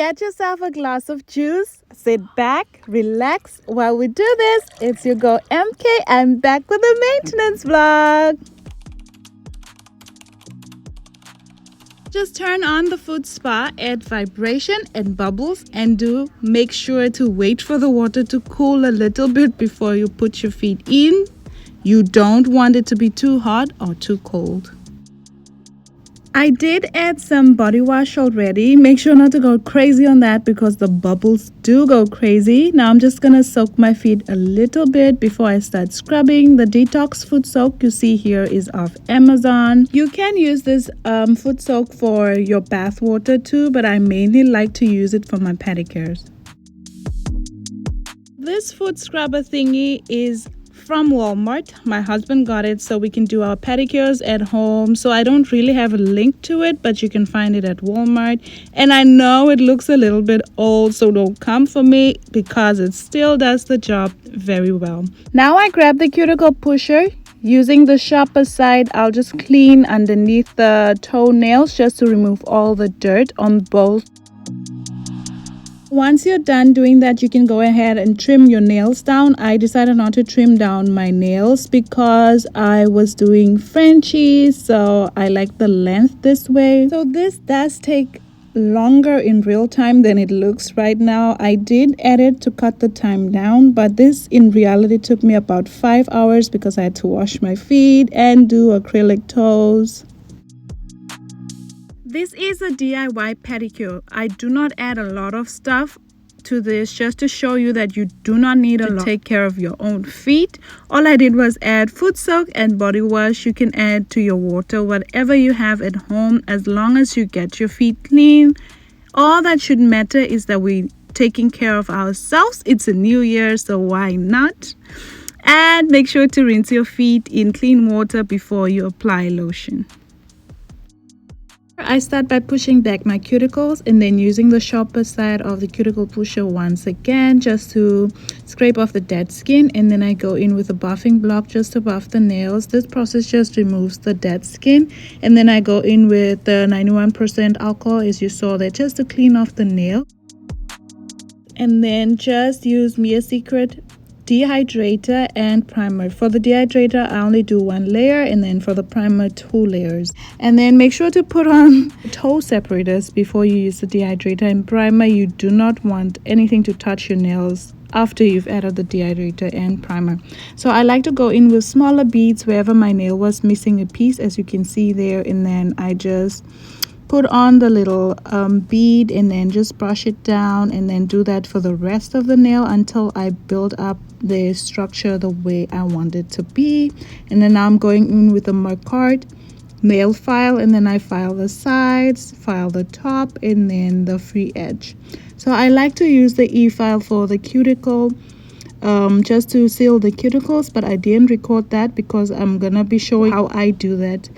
get yourself a glass of juice, sit back, relax while we do this. It's your girl MK. I'm back with a maintenance vlog. Just turn on the foot spa, add vibration and bubbles, and make sure to wait for the water to cool a little bit before you put your feet in. You don't want it to be too hot or too cold. I did add some body wash already. Make sure not to go crazy on that because the bubbles do go crazy. Now I'm just gonna soak my feet a little bit before I start scrubbing. The detox foot soak you see here is off Amazon. You can use this foot soak for your bath water too, but I mainly like to use it for my pedicures. This foot scrubber thingy is from Walmart. My husband got it so we can do our pedicures at home. So I don't really have a link to it, but you can find it at Walmart. And I know it looks a little bit old, so don't come for me because it still does the job very well. Now I grab the cuticle pusher. Using the sharper side, I'll just clean underneath the toenails just to remove all the dirt on both. Once you're done doing that, you can go ahead and trim your nails down. I decided not to trim down my nails because I was doing Frenchies, so I like the length this way. So this does take longer in real time than it looks right now. I did edit to cut the time down, but this in reality took me about 5 hours because I had to wash my feet and do acrylic toes. This is a DIY pedicure. I do not add a lot of stuff to this just to show you that you do not need to take care of your own feet. All I did was add foot soak and body wash. You can add to your water whatever you have at home as long as you get your feet clean. All that should matter is that we're taking care of ourselves. It's a new year, so why not? And make sure to rinse your feet in clean water before you apply lotion. I start by pushing back my cuticles and then using the sharper side of the cuticle pusher once again just to scrape off the dead skin, and then I go in with a buffing block just above the nails. This process just removes the dead skin, and then I go in with the 91% alcohol as you saw there just to clean off the nail, and then just use Mia Secret dehydrator and primer. For the dehydrator I only do 1 layer, and then for the primer 2 layers. And then make sure to put on toe separators before you use the dehydrator and primer. You do not want anything to touch your nails after you've added the dehydrator and primer. So I like to go in with smaller beads wherever my nail was missing a piece, as you can see there, and then I just put on the little bead and then just brush it down, and then do that for the rest of the nail until I build up the structure the way I want it to be. And then now I'm going in with a makartt nail file, and then I file the sides, file the top, and then the free edge. So I like to use the e-file for the cuticle just to seal the cuticles, but I didn't record that because I'm gonna be showing how I do that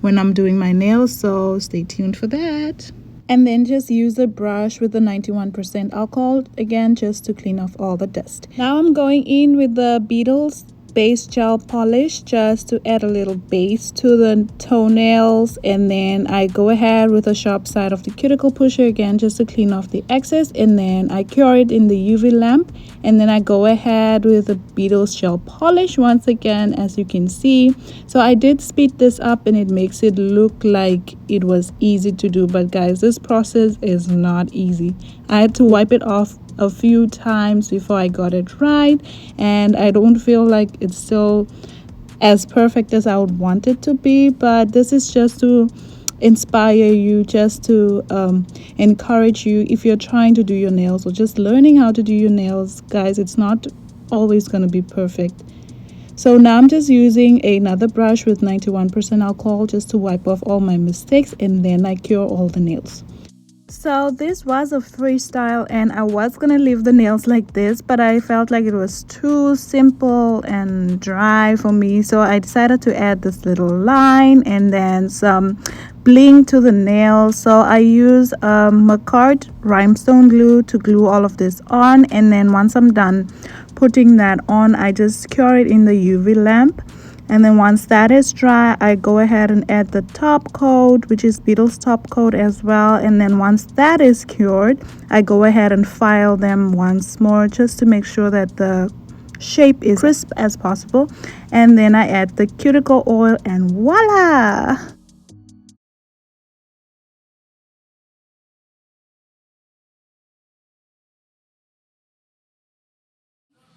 when I'm doing my nails, so stay tuned for that. And then just use a brush with the 91% alcohol again just to clean off all the dust. Now I'm going in with the Beetles base gel polish just to add a little base to the toenails, and then I go ahead with the sharp side of the cuticle pusher again just to clean off the excess, and then I cure it in the UV lamp, and then I go ahead with the Beetles gel polish once again, as you can see. So I did speed this up and it makes it look like it was easy to do, but guys, this process is not easy. I had to wipe it off a few times before I got it right, and I don't feel like it's still as perfect as I would want it to be, but this is just to inspire you, just to encourage you if you're trying to do your nails or just learning how to do your nails. Guys, it's not always going to be perfect. So now I'm just using another brush with 91% alcohol just to wipe off all my mistakes, and then I cure all the nails. So this was a freestyle, and I was gonna leave the nails like this, but I felt like it was too simple and dry for me, so I decided to add this little line and then some bling to the nails. So I use makartt rhinestone glue to glue all of this on, and then once I'm done putting that on, I just cure it in the UV lamp. And then once that is dry, I go ahead and add the top coat, which is Beetle's top coat as well. And then once that is cured, I go ahead and file them once more just to make sure that the shape is crisp as possible. And then I add the cuticle oil and voila!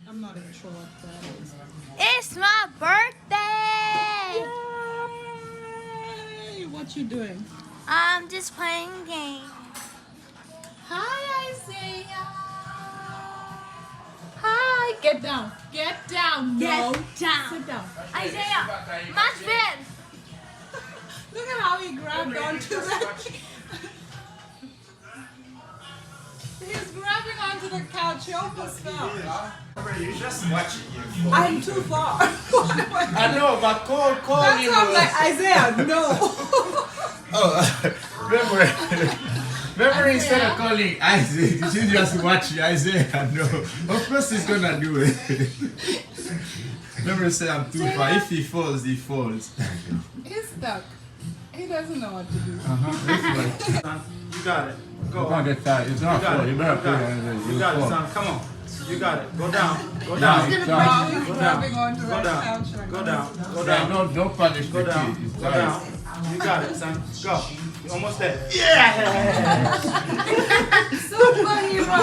I'm not even sure what that is. It's my birthday! Yay! What you doing? I'm just playing a game. Hi, Isaiah. Hi. Get down. Get down. No. Get down. Sit down. Isaiah, match fit. Look at how he grabbed onto that. He's grabbing onto the couch. He almost fell. You're just watching you. I'm too far. I know, but call That's him. why I'm like, Isaiah, no. Remember instead of calling Isaac, you should just watch Isaiah. No, of course he's gonna do it. Remember, say I'm too far. If he falls, he falls. He's stuck. He doesn't know what to do. You got it. Go. Don't get tired. It's not full. You better put it in there. You got it, son. Come on. You got it. Go down. Go Yeah, down. it's Wow, tight. he's Go grabbing down. onto Go that down. couch right Go now. down. Go Yeah, down. don't punish Go the down. kid. It's Go tight. down. You got it, son. Go. You're almost there. Yeah. Superhero.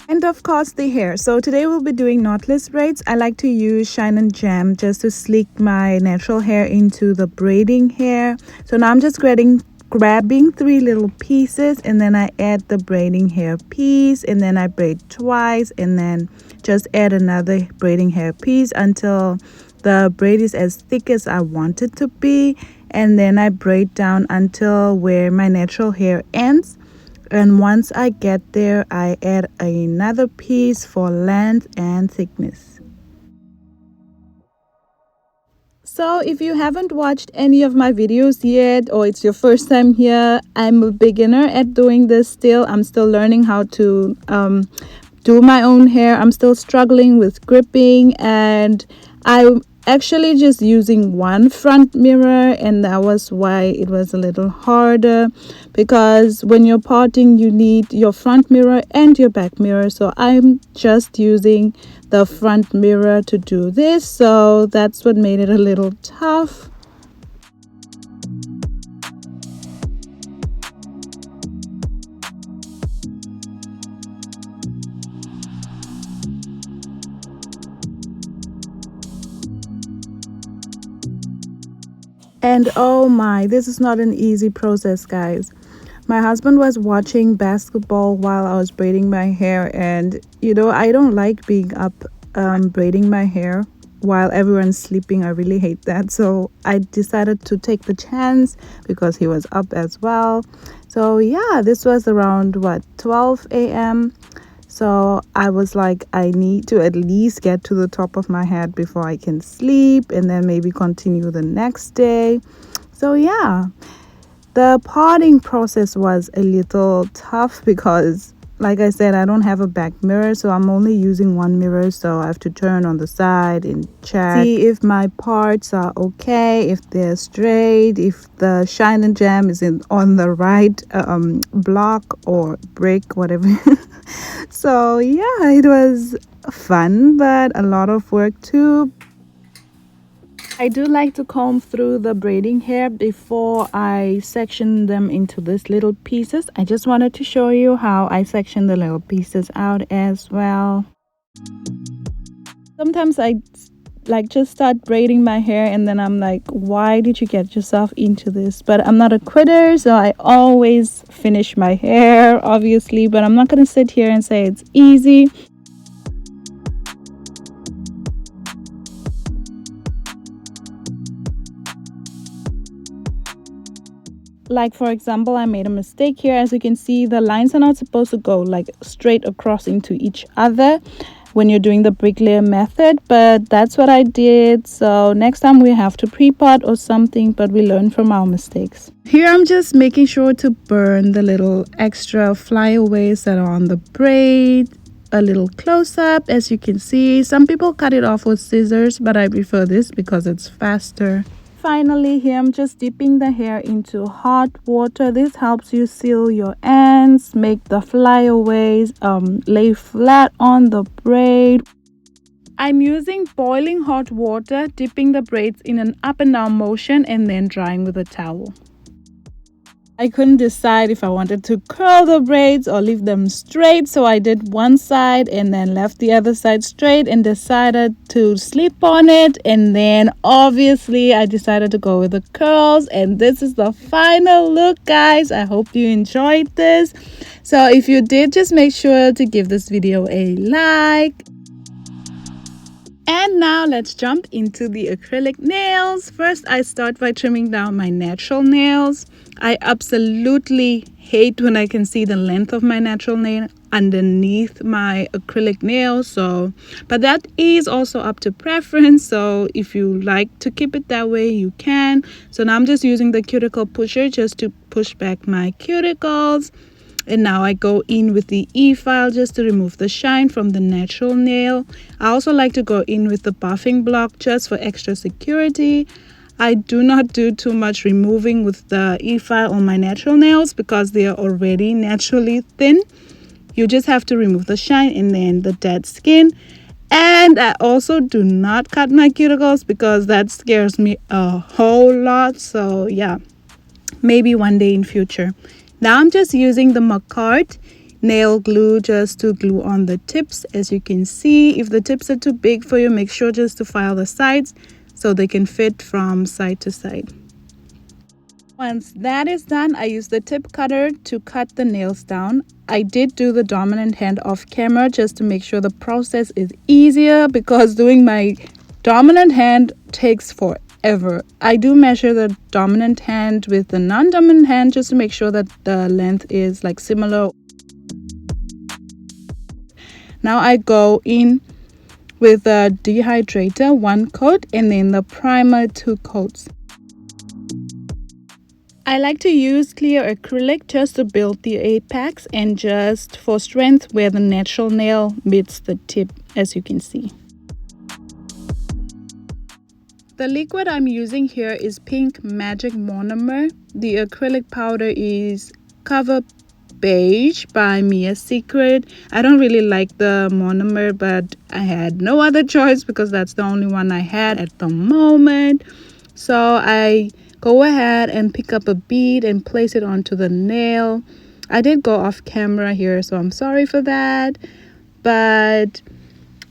And of course the hair. So today we'll be doing knotless braids. I like to use shine and jam just to sleek my natural hair into the braiding hair. So now I'm just grabbing 3 little pieces, and then I add the braiding hair piece, and then I braid twice, and then just add another braiding hair piece until the braid is as thick as I want it to be. And then I braid down until where my natural hair ends. And once I get there, I add another piece for length and thickness. So if you haven't watched any of my videos yet, or it's your first time here, I'm a beginner at doing this still. I'm still learning how to do my own hair. I'm still struggling with gripping, and I'm actually just using one front mirror, and that was why it was a little harder, because when you're parting you need your front mirror and your back mirror. So I'm just using the front mirror to do this, so that's what made it a little tough. And oh my, this is not an easy process, guys. My husband was watching basketball while I was braiding my hair, and you know, I don't like being up braiding my hair while everyone's sleeping. I really hate that. So I decided to take the chance because he was up as well. So yeah, this was around what, 12 a.m. So I was like, I need to at least get to the top of my head before I can sleep, and then maybe continue the next day. So yeah, the parting process was a little tough because, like I said, I don't have a back mirror, so I'm only using one mirror. So I have to turn on the side and check, see if my parts are okay, if they're straight, if the shine and jam is on the right block or brick, whatever. So yeah, it was fun, but a lot of work too. I do like to comb through the braiding hair before I section them into these little pieces. I just wanted to show you how I section the little pieces out as well. Sometimes I like just start braiding my hair and then I'm like, why did you get yourself into this? But I'm not a quitter, so I always finish my hair, obviously, but I'm not going to sit here and say it's easy. Like, for example, I made a mistake here. As you can see, the lines are not supposed to go like straight across into each other, when you're doing the bricklayer method, but that's what I did. So next time we have to pre-pot or something, but we learn from our mistakes. Here I'm just making sure to burn the little extra flyaways that are on the braid. A little close-up, as you can see. Some people cut it off with scissors, but I prefer this because it's faster. Finally, here I'm just dipping the hair into hot water. This helps you seal your ends, make the flyaways lay flat on the braid. I'm using boiling hot water, dipping the braids in an up and down motion and then drying with a towel. I couldn't decide if I wanted to curl the braids or leave them straight, so I did one side and then left the other side straight and decided to sleep on it. And then obviously I decided to go with the curls, and this is the final look, guys. I hope you enjoyed this. So if you did, just make sure to give this video a like. And now let's jump into the acrylic nails. First, I start by trimming down my natural nails. I absolutely hate when I can see the length of my natural nail underneath my acrylic nail. But that is also up to preference. So if you like to keep it that way, you can. So now I'm just using the cuticle pusher just to push back my cuticles. And now I go in with the e-file just to remove the shine from the natural nail. I also like to go in with the buffing block just for extra security. I do not do too much removing with the e-file on my natural nails because they are already naturally thin. You just have to remove the shine and then the dead skin. And I also do not cut my cuticles because that scares me a whole lot. So yeah, maybe one day in future. Now I'm just using the makartt nail glue just to glue on the tips. As you can see, if the tips are too big for you, make sure just to file the sides so they can fit from side to side. Once that is done, I use the tip cutter to cut the nails down. I did do the dominant hand off camera just to make sure the process is easier because doing my dominant hand takes forever. I do measure the dominant hand with the non-dominant hand just to make sure that the length is like similar. Now I go in with the dehydrator 1 coat and then the primer 2 coats. I like to use clear acrylic just to build the apex and just for strength where the natural nail meets the tip, as you can see. The liquid I'm using here is Pink Magic Monomer. The acrylic powder is Cover Beige by Mia Secret. I don't really like the monomer, but I had no other choice because that's the only one I had at the moment. So I go ahead and pick up a bead and place it onto the nail. I did go off camera here, so I'm sorry for that. But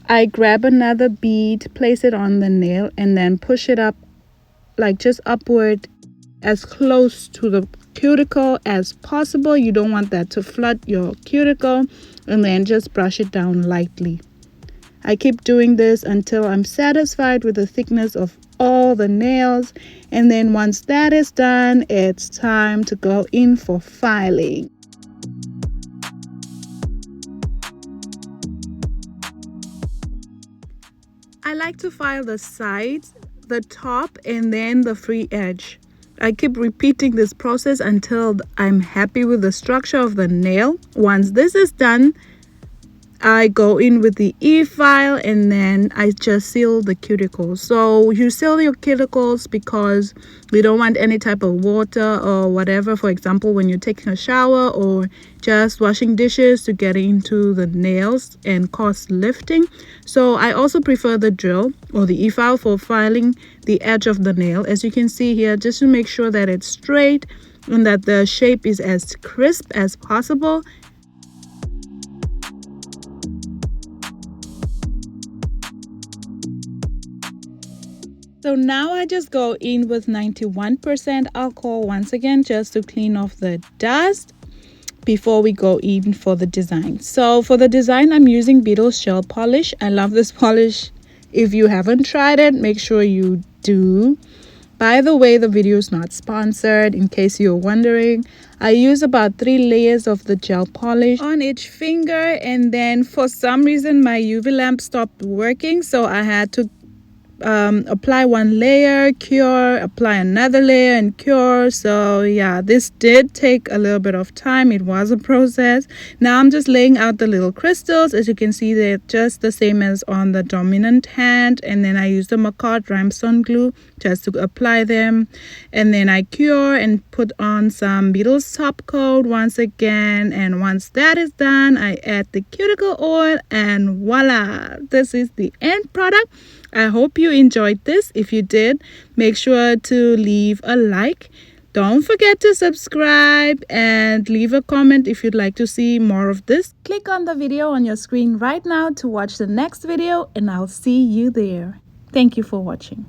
I grab another bead, place it on the nail, and then push it up, like just upward, as close to the cuticle as possible. You don't want that to flood your cuticle, and then just brush it down lightly. I keep doing this until I'm satisfied with the thickness of all the nails, and then once that is done, it's time to go in for filing. I like to file the sides, the top, and then the free edge. I keep repeating this process until I'm happy with the structure of the nail. Once this is done, I go in with the e-file and then I just seal the cuticles. So you seal your cuticles because you don't want any type of water or whatever. For example, when you're taking a shower or just washing dishes to get into the nails and cause lifting. So I also prefer the drill or the e-file for filing the edge of the nail. As you can see here, just to make sure that it's straight and that the shape is as crisp as possible. So now I just go in with 91% alcohol once again just to clean off the dust before we go in for the design. So for the design, I'm using Beetle's Shell Polish. I love this polish. If you haven't tried it, make sure you do. By the way, the video is not sponsored, in case you're wondering. I use about 3 layers of the gel polish on each finger, and then for some reason my UV lamp stopped working, so I had to apply one layer, cure, apply another layer and cure. So yeah, this did take a little bit of time. It was a process. Now I'm just laying out the little crystals. As you can see, they're just the same as on the dominant hand, and then I use the makartt rhinestone glue just to apply them, and then I cure and put on some Beetles top coat once again, and once that is done, I add the cuticle oil, and voila, this is the end product. I hope you enjoyed this. If you did, make sure to leave a like. Don't forget to subscribe and leave a comment if you'd like to see more of this. Click on the video on your screen right now to watch the next video, and I'll see you there. Thank you for watching.